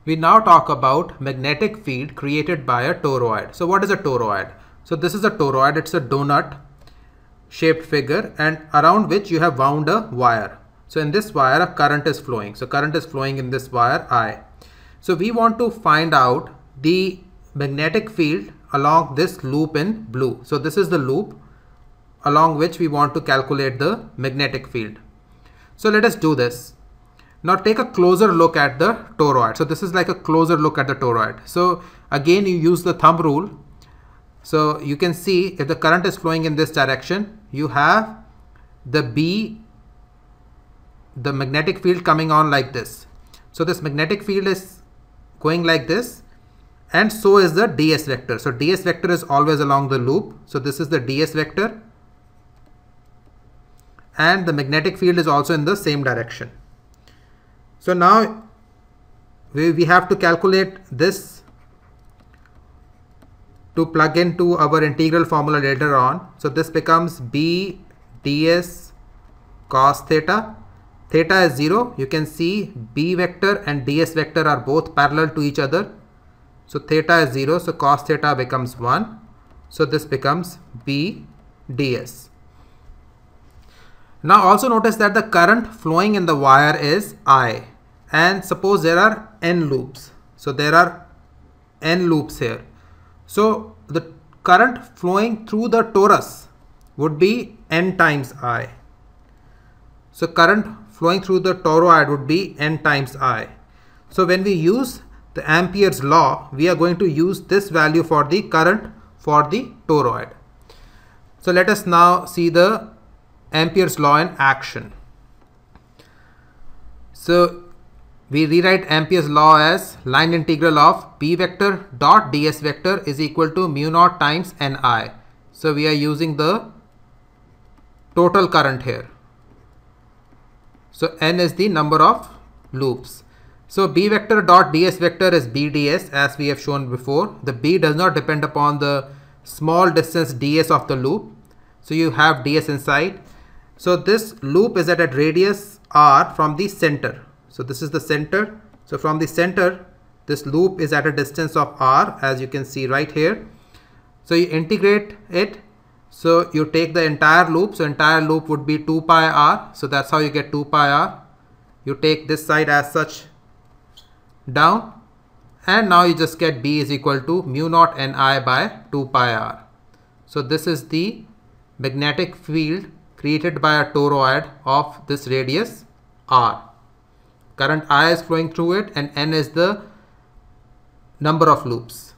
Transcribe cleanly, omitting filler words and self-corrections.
We now talk about magnetic field created by a toroid. So what is a toroid? So this is a toroid. It's a donut shaped figure and around which you have wound a wire. So in this wire a current is flowing. So current is flowing in this wire I. So we want to find out the magnetic field along this loop in blue. So this is the loop along which we want to calculate the magnetic field. So let us do this. Now take a closer look at the toroid. So this is like a closer look at the toroid. So again you use the thumb rule. So you can see if the current is flowing in this direction, you have the B, the magnetic field coming on like this. So this magnetic field is going like this, and so is the ds vector. So ds vector is always along the loop. So this is the ds vector, and the magnetic field is also in the same direction. So now we have to calculate this to plug into our integral formula later on. So this becomes b ds cos theta. Theta is 0. You can see b vector and ds vector are both parallel to each other. So theta is 0. So cos theta becomes 1. So this becomes b ds. Now also notice that the current flowing in the wire is I, and suppose there are n loops. So there are n loops here. So the current flowing through the torus would be n times I. So current flowing through the toroid would be n times I. So when we use the Ampere's law, we are going to use this value for the current for the toroid. So let us now see the Ampere's law in action. So we rewrite Ampere's law as line integral of b vector dot ds vector is equal to mu naught times ni. So we are using the total current here. So n is the number of loops. So b vector dot ds vector is b ds as we have shown before. The b does not depend upon the small distance ds of the loop. So you have ds inside. So this loop is at a radius r from the center. So this is the center. So from the center, this loop is at a distance of r, as you can see right here. So you integrate it. So you take the entire loop. So entire loop would be 2 pi r. So that's how you get 2 pi r. You take this side as such down, and now you just get b is equal to mu naught ni by 2 pi r. So this is the magnetic field created by a toroid of this radius r. Current I is flowing through it and n is the number of loops.